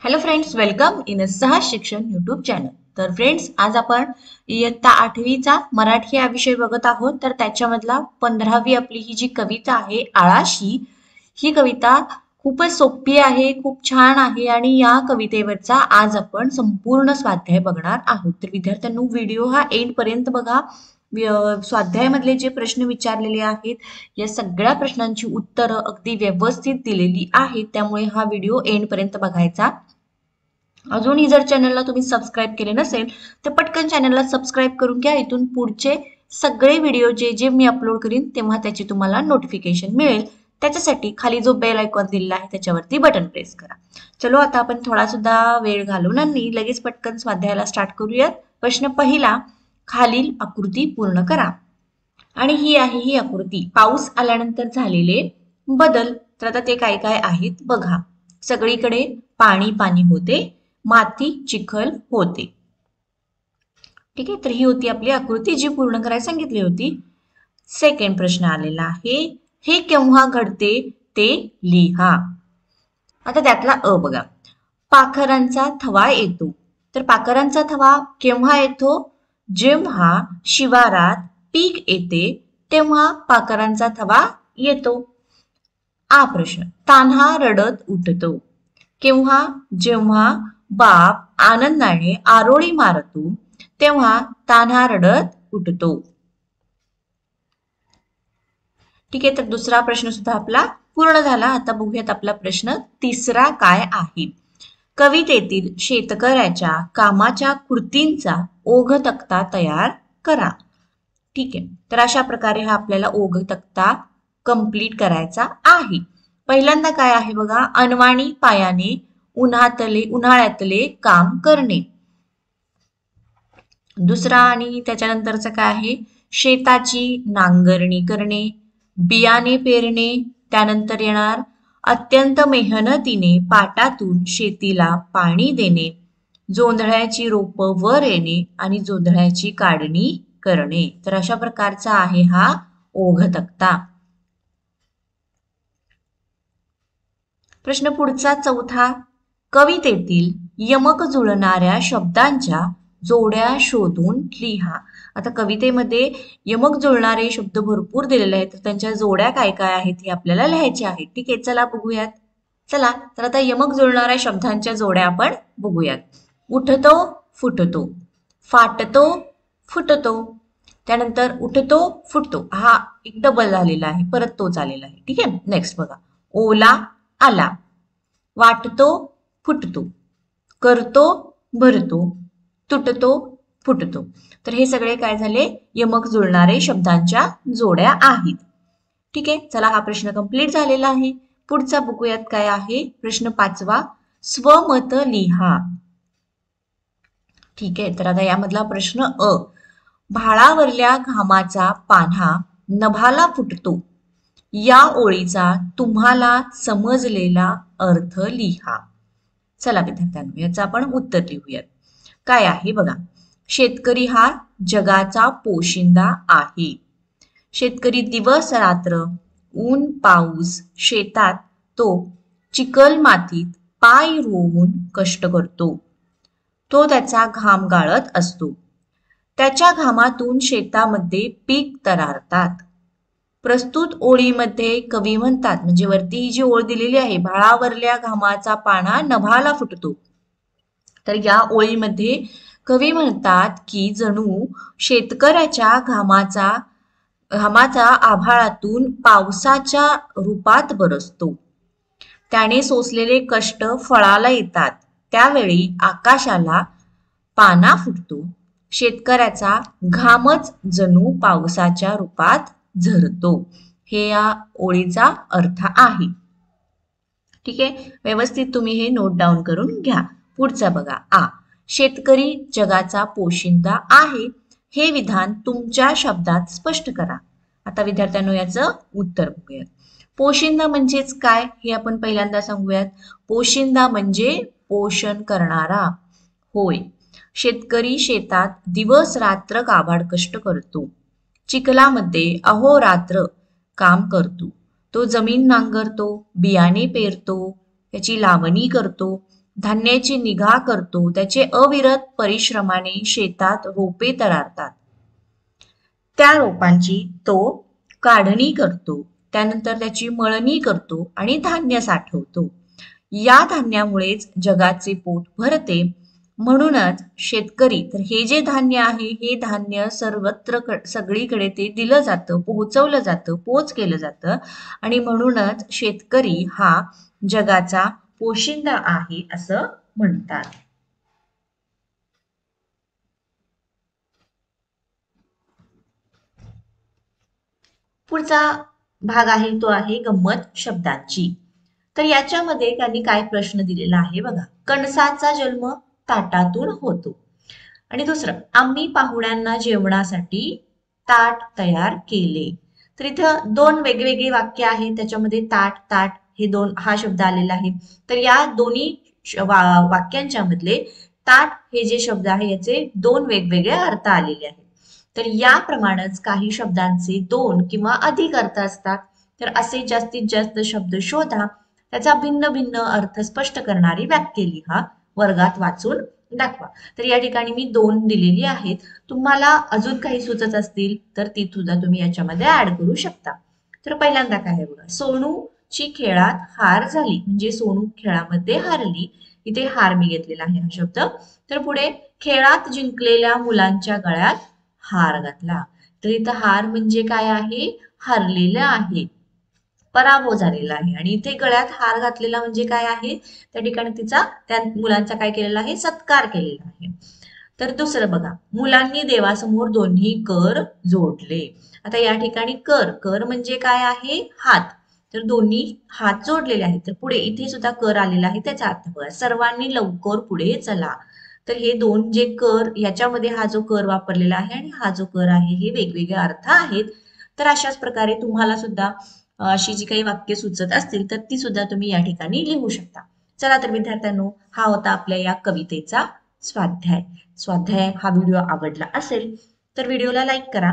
Hello friends, welcome in सहज शिक्षण YouTube channel. तर फ्रेंड्स, आज आपण इयत्ता 8वीचा मराठी हा विषय बघत आहोत. तर त्याच्यामधला 15वी आपली ही जी कविता आहे आळाशी, ही कविता खूपच सोपी आहे, खूप छान आहे आणि या कवितेवरचा आज आपण संपूर्ण स्वाध्याय बघणार आहोत. तर विद्यार्थ्यांनो, व्हिडिओ हा एंड पर्यंत बघा. स्वाध्यायामधले जे प्रश्न विचारलेले आहेत या सगळ्या प्रश्नांची उत्तरं अगदी व्यवस्थित दिलेली आहेत, त्यामुळे हा व्हिडिओ एंड पर्यंत बघायचा. अजूनही जर चॅनलला तुम्ही सबस्क्राईब केले नसेल तर पटकन चॅनलला सबस्क्राईब करून घ्या. इथून पुढचे सगळे व्हिडिओ जे जे मी अपलोड करीन तेव्हा त्याची तुम्हाला नोटिफिकेशन मिळेल. त्याच्यासाठी खाली जो बेल आयकॉन दिलेला आहे त्याच्यावरती बटन प्रेस करा. चलो, आता आपण थोडा सुद्धा वेळ घालवणार नाही, लगेच पटकन स्वाध्यायाला स्टार्ट करूयात. प्रश्न पहिला, खालील आकृती पूर्ण करा. आणि ही आहे ही आकृती, पाऊस आल्यानंतर झालेले बदल. तर आता ते काय काय आहेत बघा. सगळीकडे पाणी पाणी होते, माती चिखल होते. ठीक आहे, तर ही होती आपली आकृती जी पूर्ण करायला सांगितली होती. सेकंड प्रश्न आलेला आहे, हे केव्हा घडते ते लिहा. आता त्यातला अ बघा, पाखरांचा थवा येतो. तर पाखरांचा थवा केव्हा येतो? जेव्हा शिवारात पीक येते तेव्हा पाखरांचा थवा येतो. आ प्रश्न, तान्हा रडत उठतो. केव्हा? जेव्हा बाप आनंदाने आरोळी मारतो तेव्हा तान्हा रडत उठतो. ठीक आहे, तर दुसरा प्रश्न सुद्धा आपला पूर्ण झाला. आता बघूयात आपला प्रश्न तिसरा काय आहे. कवितेतील शेतकऱ्याच्या कामाच्या कृतींचा ओघ तक्ता तयार करा. ठीक आहे, तर अशा प्रकारे हा आपल्याला ओघ तक्ता कंप्लीट करायचा आहे. पहिल्यांदा काय आहे बघा, अनवाणी पायाने उन्हाळ्यातले काम करणे. दुसरा आणि त्याच्यानंतरचं काय आहे, शेताची नांगरणी करणे, बियाणे पेरणे. त्यानंतर येणार अत्यंत मेहनतीने पाटातून शेतीला पाणी देणे, जोंधळ्याची रोपं वर येणे आणि जोंधळ्याची काढणी करणे. तर अशा प्रकारचा आहे हा ओघ तक्ता. प्रश्न पुढचा चौथा, कवितेतील यमक जुळणाऱ्या शब्दांच्या जोड्या शोधून लिहा. आता कवितेमध्ये यमक जुळणारे शब्द भरपूर दिलेले आहेत, तर त्यांच्या जोड्या काय काय आहेत हे आपल्याला लिहायचे आहेत. ठीक आहे, चला बघूयात. चला, तर आता यमक जुळणाऱ्या शब्दांच्या जोड्या आपण बघूयात. उठतो फुटतो, फाटतो फुटतो. त्यानंतर उठतो फुटतो हा एक डबल झालेला आहे, परत तोच आलेला आहे. ठीक आहे, नेक्स्ट बघा, ओला आला, वाटतो फुटतो, करतो भरतो, तुटतो फुटतो. तर हे सगळे काय झाले, यमक जुळणारे शब्दांच्या जोड्या आहेत. ठीक आहे, चला हा प्रश्न कंप्लीट झालेला आहे. पुढचा बघूयात काय आहे. प्रश्न पाचवा, स्वमत लिहा. ठीक आहे, तर आता यामधला प्रश्न अ, भाळावरल्या घामाचा पान्हा नभाला फुटतो. या ओळीचा तुम्हाला समजलेला अर्थ लिहा. चला विद्यार्थ्यांनो, याचं आपण उत्तर लिहूयात. काय आहे बघा, शेतकरी हा जगाचा पोशिंदा आहे. शेतकरी दिवस रात्र ऊन पाऊस शेतात तो चिखल मातीत पाय रोवून कष्ट करतो. तो त्याचा घाम गाळत असतो. त्याच्या घामातून शेतामध्ये पीक तरारतात. प्रस्तुत ओळीमध्ये कवी म्हणतात, म्हणजे वरती ही जी ओळ दिलेली आहे, भाळावरल्या घामाचा पाना नभाला फुटतो. तर या ओळीमध्ये कवी म्हणतात की जणू शेतकऱ्याच्या घामाचा आभाळातून पावसाच्या रूपात बरसतो. त्याने सोसलेले कष्ट फळाला येतात. त्यावेळी आकाशाला पाना फुटतो. शेतकऱ्याचा घामच जणू पावसाच्या रूपात झरतो. हे या ओळीचा अर्थ आहे. ठीक आहे, व्यवस्थित तुम्ही हे नोट डाऊन करून घ्या. पुढचा बघा, आ, शेतकरी जगाचा पोशिंदा आहे. हे विधान तुमच्या शब्दात स्पष्ट करा. आता विद्यार्थ्यांनो याचं उत्तर बघूयात. पोशिंदा म्हणजेच काय हे आपण पहिल्यांदा सांगूयात. पोशिंदा म्हणजे पोषण करणारा होय. शेतकरी शेतात दिवस रात्र काबाड कष्ट करतो. चिखलामध्ये अहोरात्र काम करतो. तो जमीन नांगरतो, बियाणे पेरतो, त्याची लावणी करतो, धान्याची निगा करतो, त्याचे अविरत परिश्रमाने शेतात रोपे तरारतात. त्या रोपांची तो काढणी करतो, त्यानंतर त्याची मळणी करतो आणि धान्य साठवतो. या धान्यामुळेच जगाचे पोट भरते. म्हणूनच शेतकरी, तर हे जे धान्य आहे हे धान्य सर्वत्र सगळीकडे ते दिलं जातं, पोहोचवलं जातं, पोच केलं जातं आणि म्हणूनच शेतकरी हा जगाचा पोशिंदा आहे असं म्हणतात. पुढचा भाग आहे तो आहे गंमत शब्दांची. तर याच्यामध्ये त्यांनी काय प्रश्न दिलेला आहे बघा. कणसाचा जन्म ताटातून होतो. आणि दुसरं, आम्ही पाहुण्यांना जेवणासाठी ताट तयार केले. तर इथं दोन वेगवेगळी वाक्य आहेत, त्याच्यामध्ये ताट ताट हे दोन हा शब्द आलेला आहे. तर या दोन्ही वाक्यांच्या मधले ताट हे जे शब्द आहे याचे दोन वेगवेगळे अर्थ आलेले आहेत. तर याप्रमाणेच काही शब्दांचे दोन किंवा अधिक अर्थ असतात. तर असे जास्तीत जास्त शब्द शोधा, त्याचा भिन्न भिन्न अर्थ स्पष्ट करणारी वाक्य लिहा, वर्गात वाचून दाखवा. तर या ठिकाणी मी दोन दिलेली आहेत. तुम्हाला अजून काही सुचत असतील तर ती सुद्धा तुम्ही याच्यामध्ये ऍड करू शकता. तर पहिल्यांदा काय आहे बघा, सोनूची खेळात हार झाली, म्हणजे सोनू खेळामध्ये हारली. इथे हार मी घेतलेला आहे हा शब्द. तर पुढे, खेळात जिंकलेल्या मुलांच्या गळ्यात हार घातला. तर इथं हार म्हणजे काय आहे, हारलेलं आहे, पराभव झालेला आहे. आणि इथे गळ्यात हार घातलेला म्हणजे काय आहे, त्या ठिकाणी तिचा त्या मुलांचा काय केलेला आहे, सत्कार केलेला आहे. तर दुसरं बघा, मुलांनी देवासमोर दोन्ही कर जोडले. आता या ठिकाणी कर कर म्हणजे काय आहे, हात. तर दोन्ही हात जोडलेले आहेत. तर पुढे इथे सुद्धा कर आलेला आहे, त्याचा अर्थ बघा, सर्वांनी लवकर पुढे चला. तर हे दोन जे कर, याच्यामध्ये हा जो कर वापरलेला आहे आणि हा जो कर आहे हे वेगवेगळे अर्थ आहेत. तर अशाच प्रकारे तुम्हाला सुद्धा अशी जी काही वाक्य सुचत असतील तर ती सुद्धा तुम्ही या ठिकाणी लिहू शकता. चला तर विद्यार्थ्यांनो, हा होता आपल्या या कवितेचा स्वाध्याय. हा व्हिडिओ आवडला असेल तर व्हिडिओला लाईक करा,